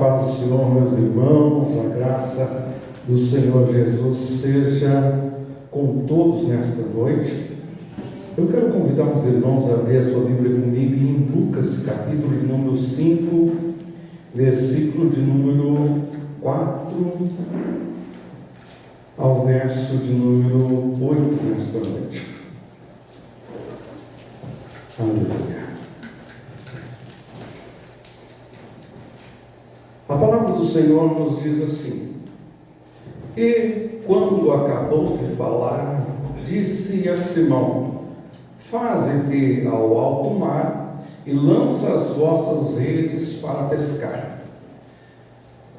paz do Senhor, meus irmãos, a graça do Senhor Jesus seja com todos nesta noite. Eu quero convidar os irmãos a abrir a sua Bíblia comigo em Lucas, capítulo de número 5, versículo de número 4 ao verso de número 8 nesta noite. Aleluia. A palavra do Senhor nos diz assim: e quando acabou de falar, disse a Simão: faze-te ao alto mar e lança as vossas redes para pescar.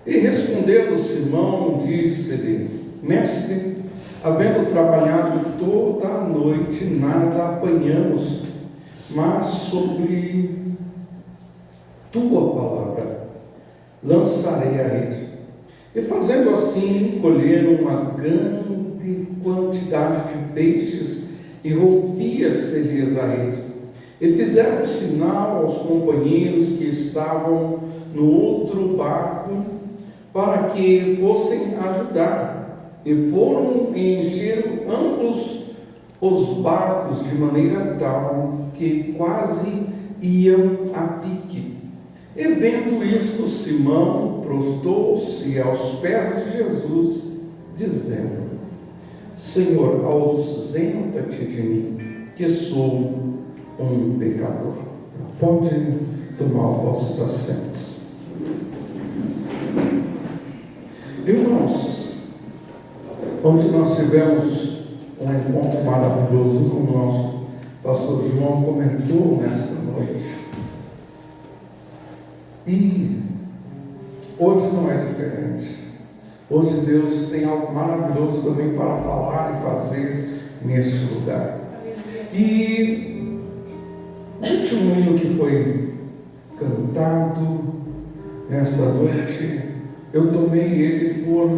E respondendo Simão, disse-lhe: mestre, havendo trabalhado toda a noite, nada apanhamos, mas sobre tua palavra lançarei a rede. E fazendo assim, colheram uma grande quantidade de peixes, e rompia-se-lhes a rede. E fizeram sinal aos companheiros que estavam no outro barco, para que fossem ajudar. E foram e encheram ambos os barcos de maneira tal que quase iam a pique. E vendo isto, Simão prostrou-se aos pés de Jesus, dizendo: Senhor, ausenta-te de mim, que sou um pecador. Pode tomar os vossos assentos. Irmãos, ontem nós tivemos um encontro maravilhoso, como o nosso pastor João comentou nesta noite. E hoje não é diferente. Hoje Deus tem algo maravilhoso também para falar e fazer neste lugar. E o último hino que foi cantado nessa noite, eu tomei ele por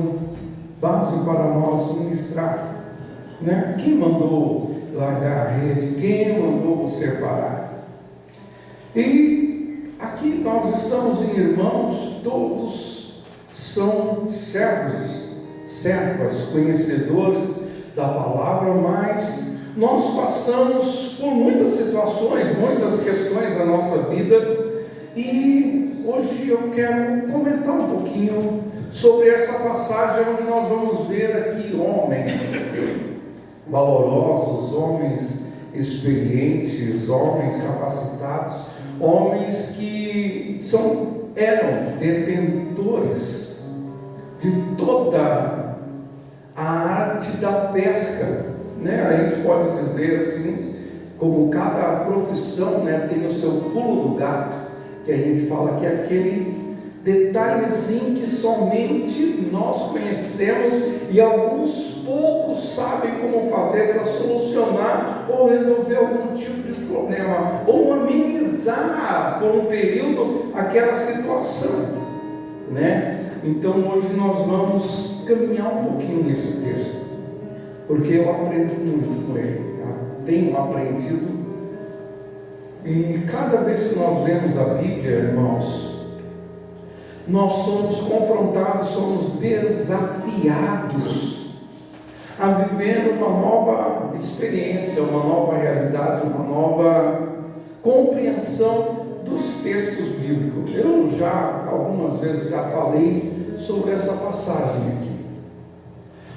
base para nós ministrar, né? Quem mandou largar a rede? Quem mandou você parar? E aqui nós estamos em irmãos, todos são servos, servas, conhecedores da palavra, mas nós passamos por muitas situações, muitas questões da nossa vida, e hoje eu quero comentar um pouquinho sobre essa passagem onde nós vamos ver aqui homens valorosos, homens experientes, homens capacitados, homens que eram detentores de toda a arte da pesca, né? A gente pode dizer assim, como cada profissão, né, tem o seu pulo do gato, que a gente fala que é aquele detalhezinho que somente nós conhecemos e alguns poucos sabem como fazer para solucionar ou resolver algum tipo de problema, ou amenizar por um período aquela situação, né? Então hoje nós vamos caminhar um pouquinho nesse texto, porque eu aprendo muito com ele, tenho aprendido, e cada vez que nós lemos a Bíblia, irmãos, nós somos confrontados, somos desafiados a viver uma nova experiência, uma nova realidade, uma nova compreensão dos textos bíblicos. Eu já, algumas vezes, já falei sobre essa passagem aqui.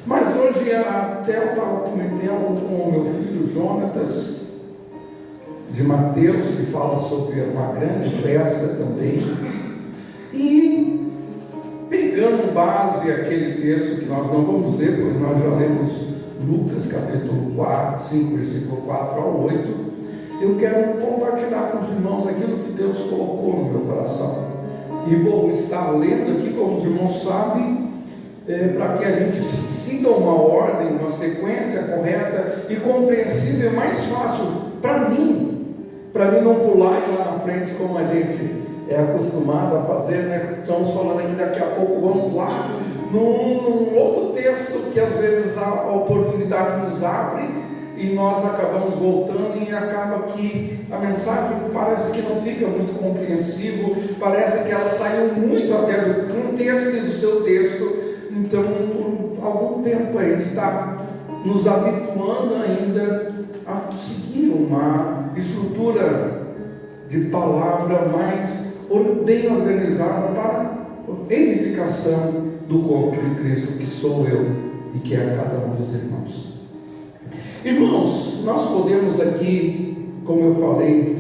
Mas hoje até eu estava comentando com o meu filho Jonatas, de Mateus, que fala sobre uma grande pesca também. E pegando base aquele texto que nós não vamos ler, pois nós já lemos Lucas capítulo 5, versículo 4 ao 8, eu quero compartilhar com os irmãos aquilo que Deus colocou no meu coração. E vou estar lendo aqui, como os irmãos sabem, para que a gente siga uma ordem, uma sequência correta e compreensível, mais fácil para mim não pular e ir lá na frente como a gente é acostumado a fazer, né? Estamos falando aqui, daqui a pouco vamos lá num outro texto que às vezes a oportunidade nos abre e nós acabamos voltando, e acaba que a mensagem parece que não fica muito compreensível, parece que ela saiu muito até do texto e do seu texto. Então, por algum tempo a gente está nos habituando ainda a seguir uma estrutura de palavra mais bem organizada para edificação do corpo de Cristo, que sou eu e que é cada um dos irmãos. Irmãos, nós podemos aqui, como eu falei,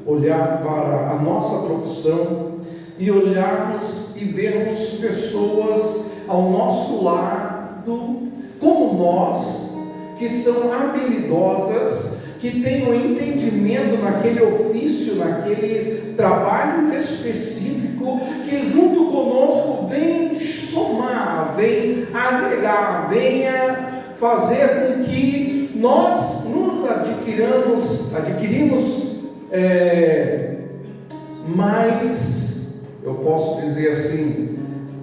olhar para a nossa profissão e olharmos e vermos pessoas ao nosso lado, como nós, que são habilidosas, que têm um entendimento naquele ofício, naquele trabalho específico, que junto conosco vem somar, vem agregar, venha fazer com que nós nos adquirimos mais, eu posso dizer assim,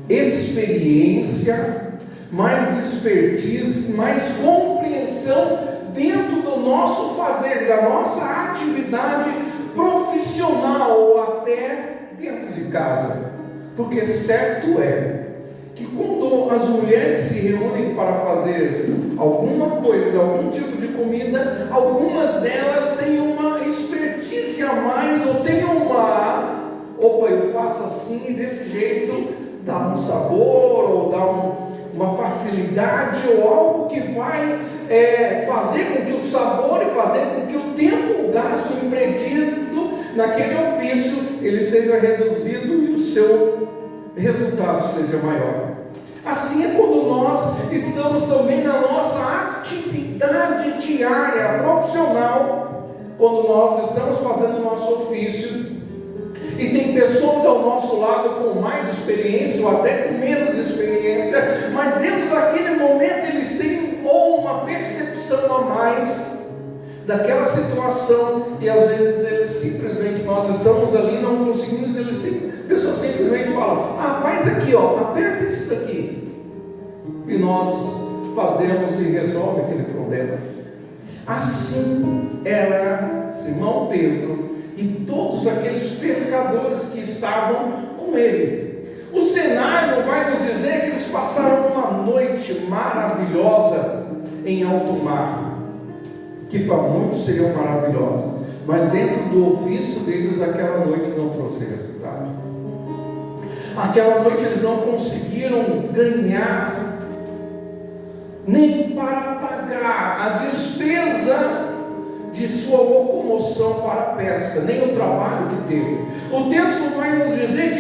experiência, mais expertise, mais compreensão dentro do nosso fazer, da nossa atividade profissional ou até dentro de casa. Porque certo é que quando as mulheres se reúnem para fazer alguma coisa, algum tipo de comida, algumas delas têm uma expertise a mais, ou têm eu faço assim e desse jeito dá um sabor, ou dá uma facilidade, ou algo que vai fazer com que o sabor e fazer com que o tempo gasto empreendido naquele ofício, ele seja reduzido e o seu resultado seja maior. Assim é quando nós estamos também na nossa atividade diária, profissional, quando nós estamos fazendo o nosso ofício, e tem pessoas ao nosso lado com mais experiência ou até com menos experiência, mas dentro daquele momento eles têm ou uma percepção a mais daquela situação, e às vezes eles simplesmente, nós estamos ali, não conseguimos, a pessoa simplesmente fala, faz aqui, aperta isso daqui, e nós fazemos e resolve aquele problema. Assim era Simão Pedro e todos aqueles pescadores que estavam com ele. O cenário vai nos dizer que eles passaram uma noite maravilhosa em alto mar, que para muitos seria maravilhosa, mas dentro do ofício deles aquela noite não trouxe resultado. Aquela noite eles não conseguiram ganhar nem para pagar a despesa de sua locomoção para a pesca, nem o trabalho que teve. O texto vai nos dizer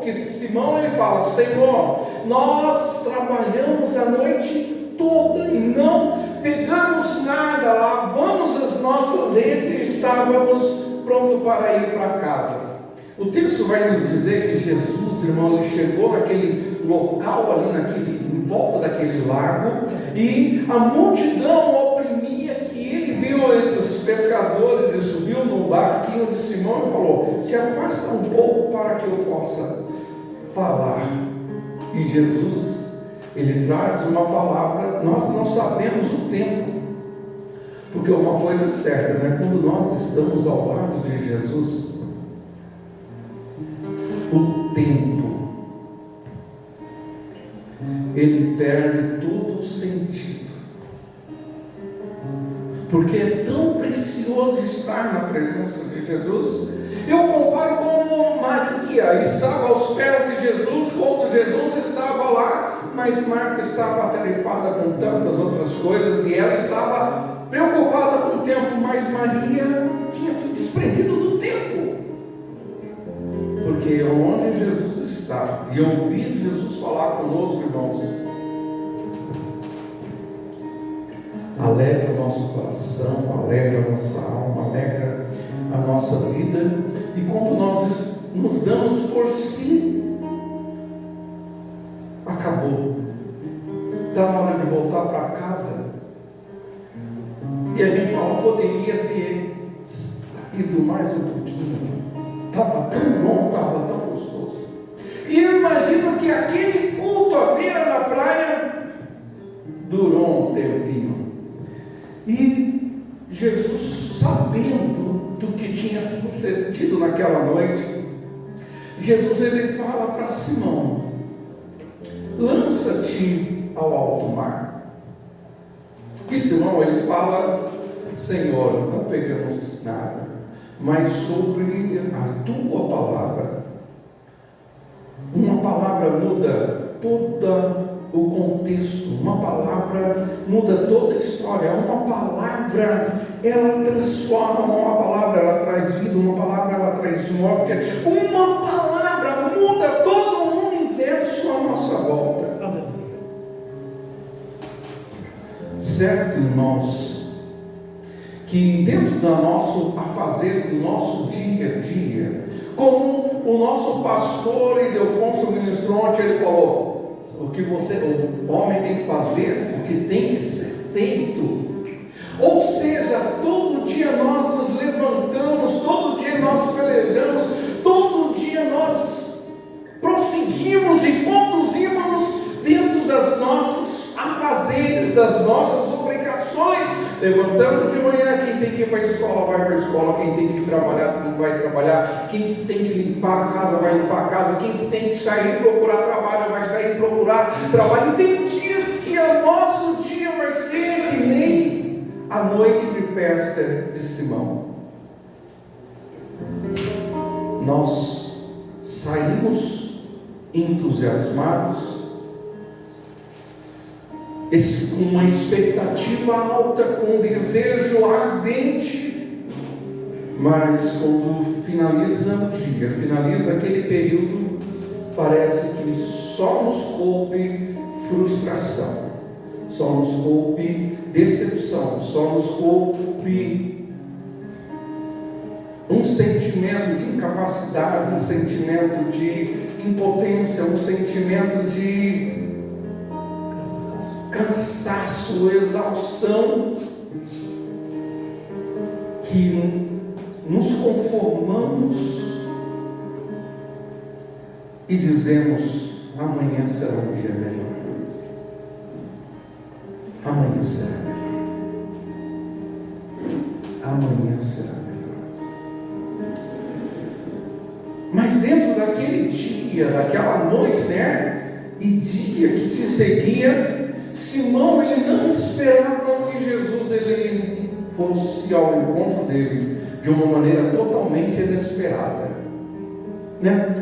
que Simão ele fala, Senhor, nós trabalhamos a noite toda e não pegamos nada, lavamos as nossas redes e estávamos prontos para ir para casa. O texto vai nos dizer que Jesus, irmão, ele chegou naquele local ali, em volta daquele lago, e a multidão oprimia, que ele viu esses pescadores e subiu no barquinho de Simão e falou, se afasta um pouco para que eu possa falar. E Jesus, ele traz uma palavra, nós não sabemos o tempo, porque uma coisa é certa, né? Quando nós estamos ao lado de Jesus, o tempo, ele perde todo o sentido, porque é tão precioso estar na presença de Jesus. Eu comparo como Maria estava aos pés de Jesus, quando Jesus estava lá, mas Marta estava atarefada com tantas outras coisas, e ela estava preocupada com o tempo, mas Maria tinha se desprendido do tempo, porque onde Jesus está, e ouvir Jesus falar conosco, irmãos, alegra o nosso coração, alegra a nossa alma, alegra a nossa vida. E quando nós nos damos por si, acabou, está na hora de voltar para casa, e a gente fala, poderia ter ido mais um pouquinho, estava tão bom, estava tão gostoso. E eu imagino que aquele culto à beira da praia durou um tempinho, e Jesus, sabendo do que tinha sucedido naquela noite, Jesus ele fala para Simão, lança-te ao alto mar. E Simão, ele fala: Senhor, não pegamos nada, mas sobre a tua palavra. Uma palavra muda todo o contexto, uma palavra muda toda a história, uma palavra ela transforma, uma palavra ela traz vida, uma palavra ela traz morte, uma palavra muda todo o universo à nossa volta. Certo, irmãos, que dentro do nosso afazer, do nosso dia a dia, como o nosso pastor Ildefonso ministrou ontem, ele falou: o homem tem que fazer o que tem que ser feito. Ou seja, todo dia nós nos levantamos, todo dia nós pelejamos, todo dia nós prosseguimos e conduzimos dentro das nossos afazeres, das nossas obrigações. Levantamos de manhã, quem tem que ir para a escola vai para a escola, quem tem que ir trabalhar vai trabalhar, quem tem que limpar a casa vai limpar a casa, quem tem que sair procurar trabalho vai sair procurar trabalho. E tem dias que o nosso dia vai ser que nem a noite de pesca de Simão. Nós saímos entusiasmados, com uma expectativa alta, com um desejo ardente, mas quando finaliza o dia, finaliza aquele período, parece que só nos coube frustração, só nos coube decepção, só nos coube um sentimento de incapacidade, um sentimento de impotência, um sentimento de cansaço, exaustão, que nos conformamos e dizemos: amanhã será um dia melhor, amanhã será melhor, amanhã será melhor. Mas dentro daquele dia, daquela noite, e dia que se seguia, Simão, ele não esperava que Jesus ele fosse ao encontro dele de uma maneira totalmente inesperada,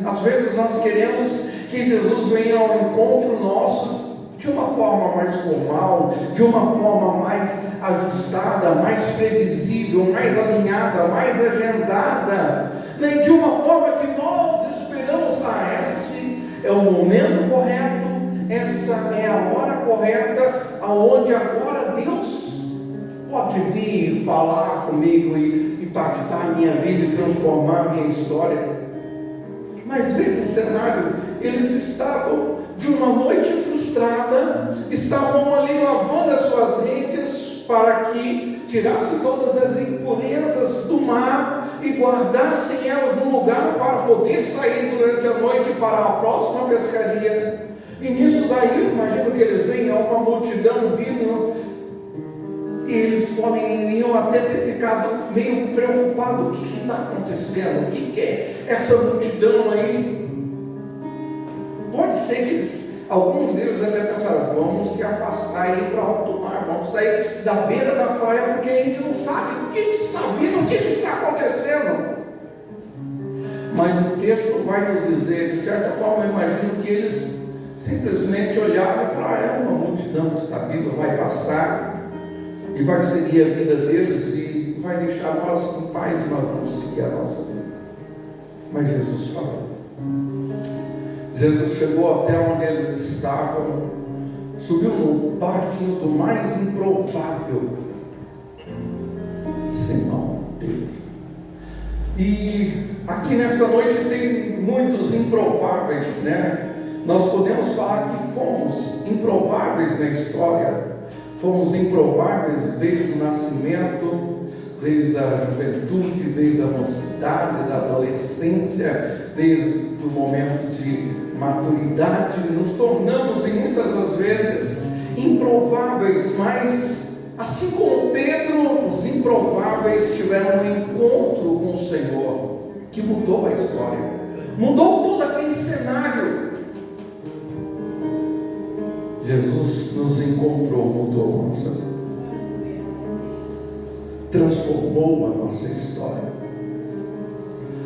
Às vezes nós queremos que Jesus venha ao encontro nosso de uma forma mais formal, de uma forma mais ajustada, mais previsível, mais alinhada, mais agendada, de uma forma que nós esperamos: esse é o momento correto, essa é a hora correta, aonde agora Deus pode vir falar comigo e impactar a minha vida e transformar a minha história. Mas veja o cenário: eles estavam de uma noite frustrada, estavam ali lavando as suas redes para que tirassem todas as impurezas do mar e guardassem elas no lugar para poder sair durante a noite para a próxima pescaria. E nisso daí, eu imagino que eles veem uma multidão vindo, e eles poderiam até ter ficado meio preocupados: o que está acontecendo? O que é essa multidão aí? Pode ser que alguns deles até pensaram: vamos se afastar e ir para alto mar, vamos sair da beira da praia, porque a gente não sabe o que está vindo, o que está acontecendo. Mas o texto vai nos dizer, de certa forma, eu imagino que eles simplesmente olharam e falaram: é uma multidão que está vindo, vai passar e vai seguir a vida deles e vai deixar nós em paz, nós vamos seguir a nossa vida. Mas Jesus falou. Jesus chegou até onde eles estavam, subiu no barquinho do mais improvável, Simão Pedro. E aqui nesta noite tem muitos improváveis, Nós podemos falar que fomos improváveis na história, fomos improváveis desde o nascimento, desde a juventude, desde a mocidade, da adolescência, desde o momento de maturidade, nos tornamos em muitas das vezes improváveis, mas assim como Pedro, os improváveis tiveram um encontro com o Senhor, que mudou a história, mudou todo aquele cenário. Jesus nos encontrou, mudou a nossa vida, transformou a nossa história.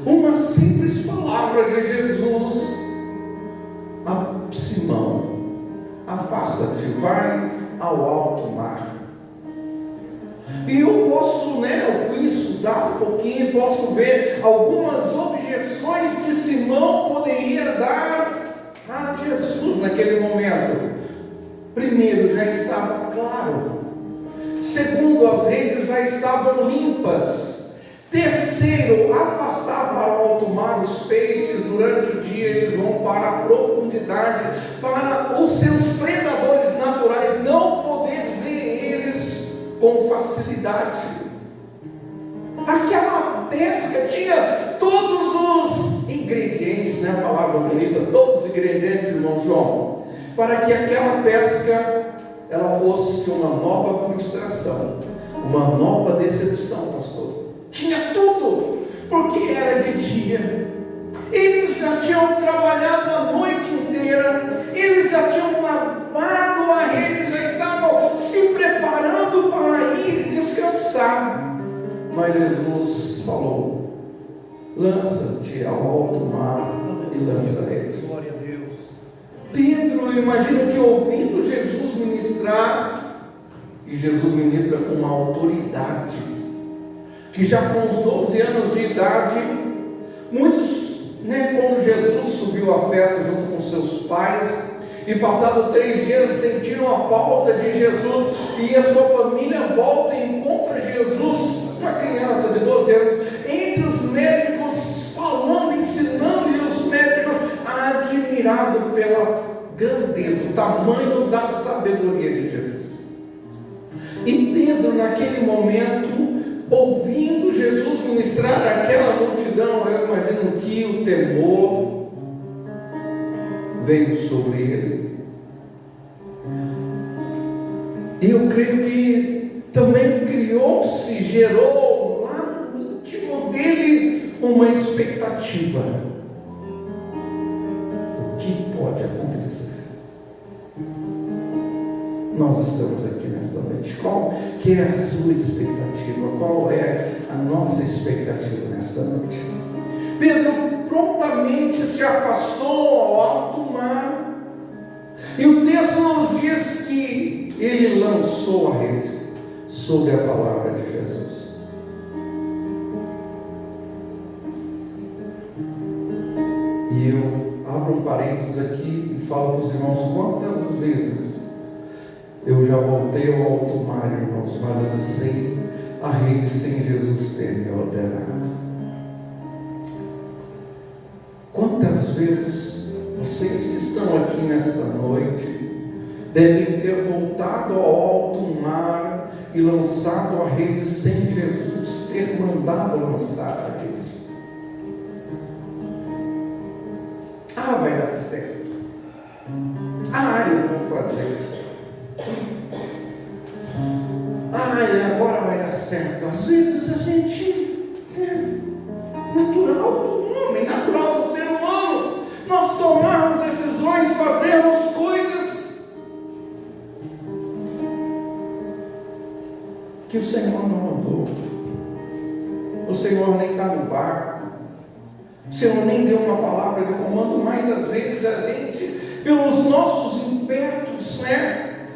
Uma simples palavra de Jesus: Simão, afasta-te, vai ao alto mar. E eu posso, eu fui estudar um pouquinho, posso ver algumas objeções que Simão poderia dar a Jesus naquele momento. Primeiro, já estava claro. Segundo, as redes já estavam limpas. Terceiro, afastar para o alto mar os peixes. Durante o dia eles vão para a profundidade, para os seus predadores naturais não poder ver eles com facilidade. Aquela pesca tinha todos os ingredientes, a palavra bonita, todos os ingredientes, irmão João, para que aquela pesca ela fosse uma nova frustração, uma nova decepção, pastor. Tinha tudo, porque era de dia. Eles já tinham trabalhado a noite inteira, eles já tinham lavado a rede, já estavam se preparando para ir descansar. Mas Jesus falou: lança-te ao alto mar e lança a rede. Glória a Deus. Pedro, imagina que ouvindo Jesus ministrar, e Jesus ministra com uma autoridade, que já com os 12 anos de idade, muitos, quando Jesus subiu à festa junto com seus pais, e passado 3 dias sentiram a falta de Jesus, e a sua família volta e encontra Jesus, uma criança de 12 anos, entre os médicos, falando, ensinando, e os médicos admirados pela grandeza, o tamanho da sabedoria de Jesus. E Pedro, naquele momento, ouvindo Jesus ministrar aquela multidão, eu imagino que o temor veio sobre ele. E eu creio que também gerou lá no íntimo dele uma expectativa. O que pode acontecer? Nós estamos aqui nesta noite. Qual que é a sua expectativa? Qual é a nossa expectativa nesta noite? Pedro prontamente se afastou ao alto mar, e o texto nos diz que ele lançou a rede sobre a palavra de Jesus. E eu abro um parênteses aqui e falo para os irmãos: quantas vezes eu já voltei ao alto mar, irmãos, mas lancei a rede sem Jesus ter me ordenado. Quantas vezes vocês que estão aqui nesta noite devem ter voltado ao alto mar e lançado a rede sem Jesus ter mandado lançar a rede? Vai dar certo. Eu vou fazer. Agora vai dar certo. Às vezes a gente natural do homem, natural do ser humano, nós tomamos decisões, fazemos coisas que o Senhor não mandou. O Senhor nem está no barco, o Senhor nem deu uma palavra de comando, mas às vezes a gente, pelos nossos impetos,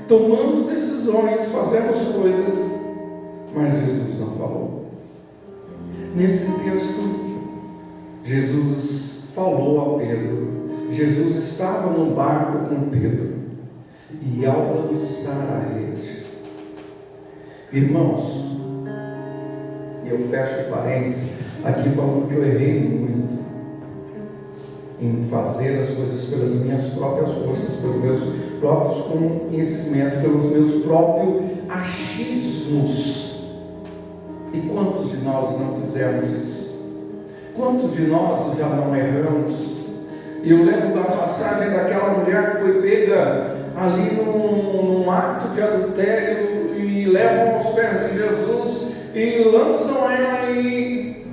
tomamos decisões, fazemos coisas, mas Jesus não falou. Nesse texto, Jesus falou a Pedro. Jesus estava no barco com Pedro, e ao lançar a rede, irmãos, e eu fecho parênteses aqui falando que eu errei muito em fazer as coisas pelas minhas próprias forças, pelos meus próprios conhecimentos, pelos meus próprios achismos. E quantos de nós não fizemos isso? Quantos de nós já não erramos? E eu lembro da passagem daquela mulher que foi pega ali num ato de adultério, e levam aos pés de Jesus e lançam ela e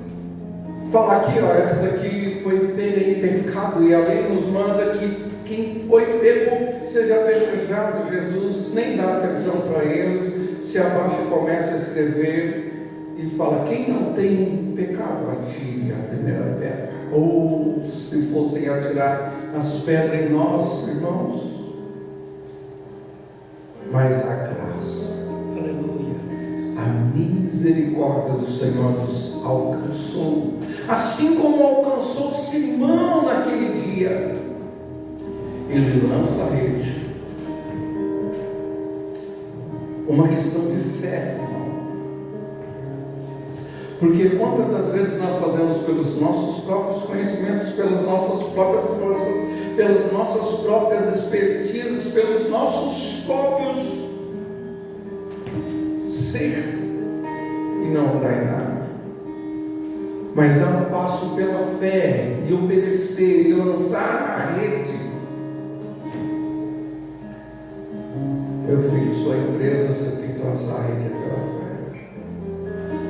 falam aqui, essa daqui foi pega em pecado, e a lei nos manda que quem foi pego seja apedrejado, Jesus nem dá atenção para eles, se abaixa e começa a escrever e fala: quem não tem pecado, atire a primeira pedra. Ou se fossem atirar as pedras em nós, irmãos, mas a graça, Aleluia. a misericórdia do Senhor nos alcançou, assim como alcançou Simão naquele dia. Ele lança a rede. Uma questão de fé, irmão. Porque quantas das vezes nós fazemos pelos nossos próprios conhecimentos, pelas nossas próprias forças, pelas nossas próprias expertises, pelos nossos próprios ser, e não dá em nada. Mas dar um passo pela fé e obedecer e lançar a rede. Meu filho, sua empresa, você tem que lançar a rede pela fé.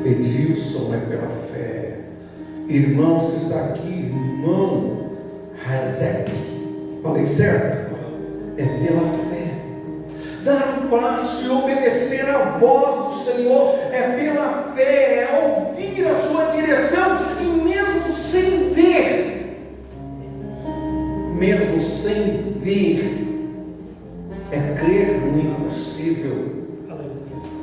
Edilson, é pela fé. Irmãos que está aqui, irmão Razek, falei certo? É pela fé. Dar um passo e obedecer a voz do Senhor é pela fé, é ouvir a sua direção, e mesmo sem ver, é crer no impossível.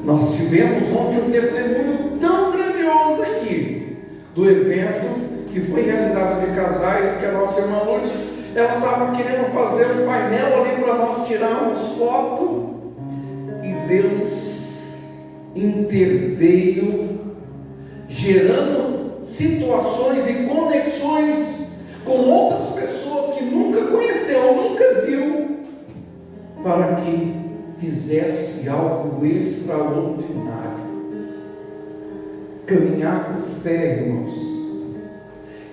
Nós tivemos ontem um testemunho tão grandioso aqui, do evento que foi realizado de casais, que a nossa irmã Lourdes, ela estava querendo fazer um painel ali para nós tirarmos foto, e Deus interveio, gerando situações e conexões com outras pessoas que nunca conheceu, nunca viu, para que fizesse algo extraordinário. Caminhar por fé, irmãos,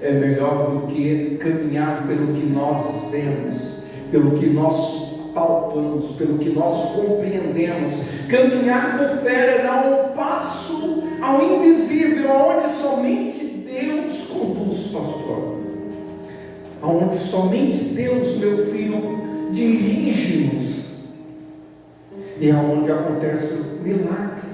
é melhor do que caminhar pelo que nós vemos, pelo que nós palpamos, pelo que nós compreendemos. Caminhar por fé é dar um passo ao invisível, aonde somente Deus conduz, pastor. Aonde somente Deus, meu filho, dirige-nos. E é onde acontece o milagre.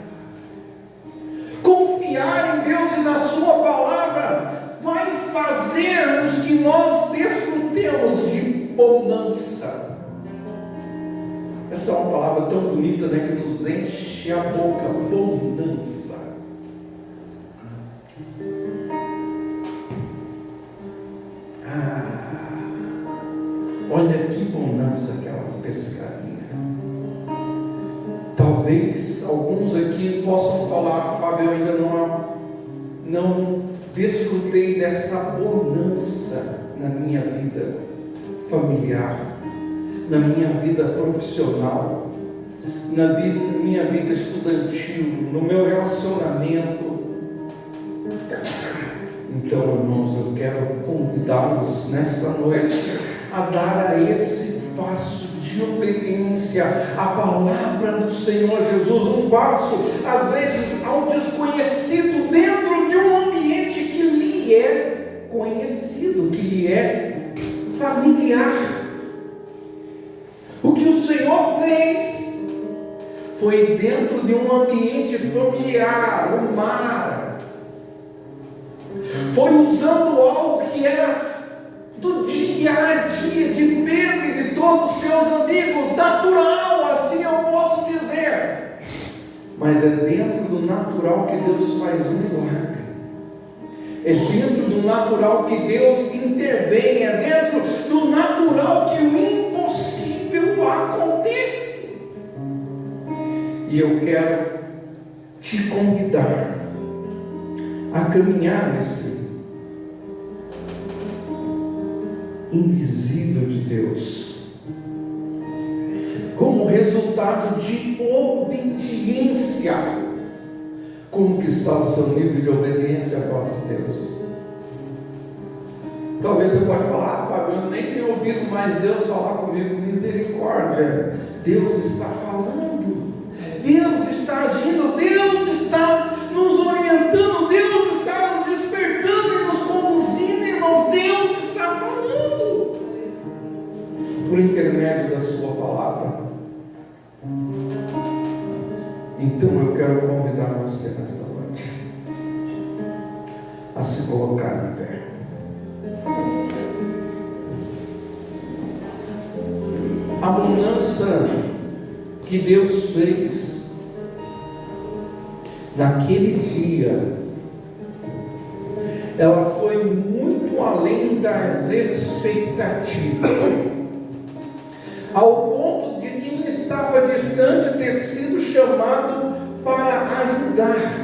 Confiar em Deus e na sua palavra vai fazermos que nós desfrutemos de bonança. Essa é uma palavra tão bonita, né, que nos enche a boca. Bonança. Olha que bonança aquela pescaria. Talvez alguns aqui possam falar: Fábio, eu ainda não desfrutei dessa bonança na minha vida familiar, na minha vida profissional, na minha vida estudantil, no meu relacionamento. Então, irmãos, eu quero convidá-los nesta noite a dar a esse passo de obediência à palavra do Senhor Jesus, um passo, às vezes, ao desconhecido, dentro de um ambiente que lhe é conhecido, que lhe é familiar. O que o Senhor fez foi dentro de um ambiente familiar, o mar. Foi usando algo que era do dia a dia de Pedro e de todos os seus amigos, natural, assim eu posso dizer. Mas é dentro do natural que Deus faz um milagre. É dentro do natural que Deus intervém. É dentro do natural que o impossível acontece. E eu quero te convidar a caminhar nesse invisível de Deus, como resultado de obediência. Como que está o seu nível de obediência à voz de Deus? Talvez você pode falar: Fábio, eu nem tenho ouvido mais Deus falar comigo. Misericórdia, Deus está falando, Deus está agindo, Deus está nos orientando, Deus está nos despertando e nos conduzindo, irmãos. Deus está falando por intermédio intermédio da sua palavra. Então eu quero convidar você nesta noite a se colocar em pé. A mudança que Deus fez naquele dia, ela foi muito além das expectativas, ao ponto de quem estava distante ter sido chamado para ajudar,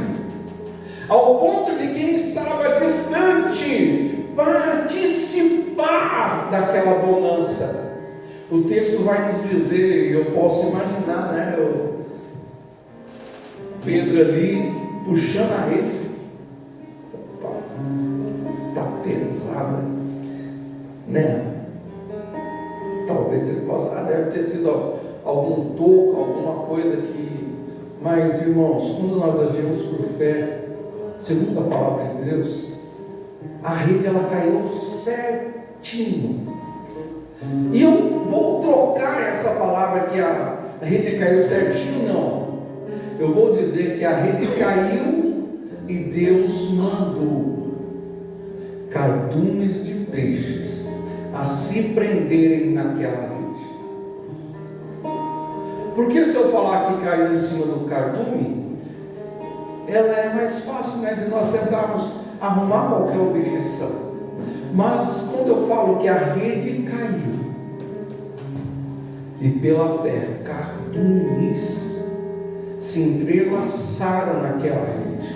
ao ponto de quem estava distante participar daquela bonança. O texto vai nos dizer, eu posso imaginar, né? Pedro ali puxando a rede. Está pesada, né? Talvez ele possa, deve ter sido algum toco, alguma coisa que. Mas, irmãos, quando nós agimos por fé, segundo a palavra de Deus, a rede ela caiu certinho. E eu vou trocar essa palavra que a rede caiu certinho, não. Eu vou dizer que a rede caiu e Deus mandou cardumes de peixes a se prenderem naquela rede. Porque se eu falar que caiu em cima do cardume, ela é mais fácil, né, de nós tentarmos arrumar qualquer objeção. Mas quando eu falo que a rede caiu, e pela fé, cardumes se entrelaçaram naquela rede.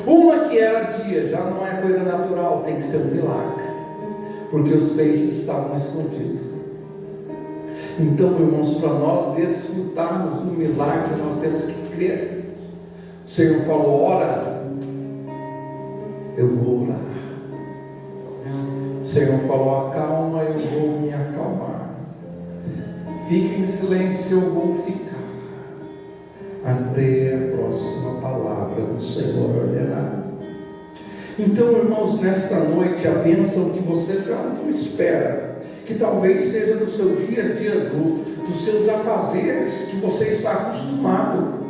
Uma que era dia, já não é coisa natural, tem que ser um milagre, porque os peixes estavam escondidos. Então, irmãos, para nós desfrutarmos do milagre, nós temos que crer. O Senhor falou: ora, eu vou orar. O Senhor falou: acalma, eu vou me acalmar. Fique em silêncio, eu vou ficar até a próxima palavra do Senhor ordenar. Então, irmãos, nesta noite, a bênção que você tanto espera, que talvez seja do seu dia a dia, dos seus afazeres que você está acostumado,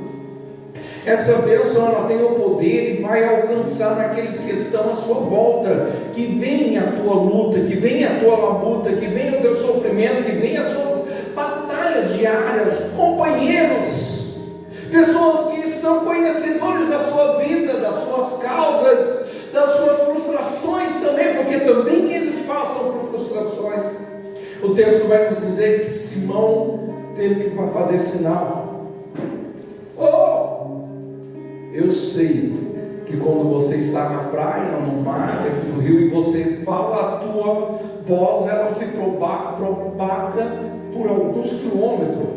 essa bênção ela tem o poder e vai alcançar naqueles que estão à sua volta, que vem a tua luta, que vem a tua labuta, que vem o teu sofrimento, que vem as suas batalhas diárias, companheiros, pessoas que são conhecedores da sua vida, das suas causas, das suas frustrações também, porque também eles passam por frustrações. O texto vai nos dizer que Simão teve que fazer sinal. Eu sei que quando você está na praia, no mar, dentro do rio, e você fala, a tua voz ela se propaga por alguns quilômetros.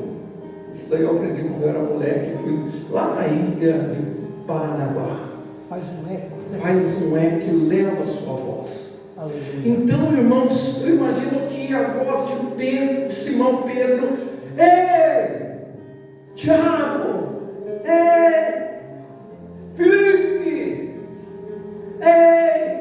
Isso daí eu aprendi quando eu era moleque, fui lá na ilha de Paranaguá. Faz um eco. Faz um eco que leva a sua voz. Aleluia. Então, irmãos, eu imagino que a voz de Simão Pedro: ei, Tiago, ei, Felipe, ei,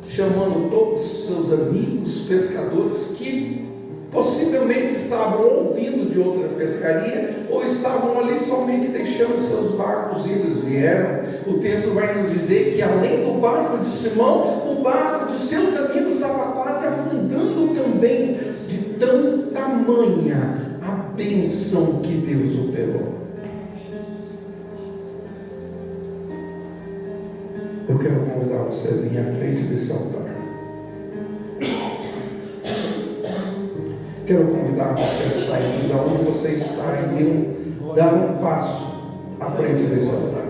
chamando todos os seus amigos pescadores que possivelmente estavam ouvindo de outra pescaria ou estavam ali somente deixando seus barcos, e eles vieram. O texto vai nos dizer que além do barco de Simão, o barco de seus amigos estava quase afundando também, de tão tamanha a bênção que Deus operou. Eu quero convidar você a vir à frente desse altar. Quero convidar você a sair de onde você está e dar um passo à frente desse altar.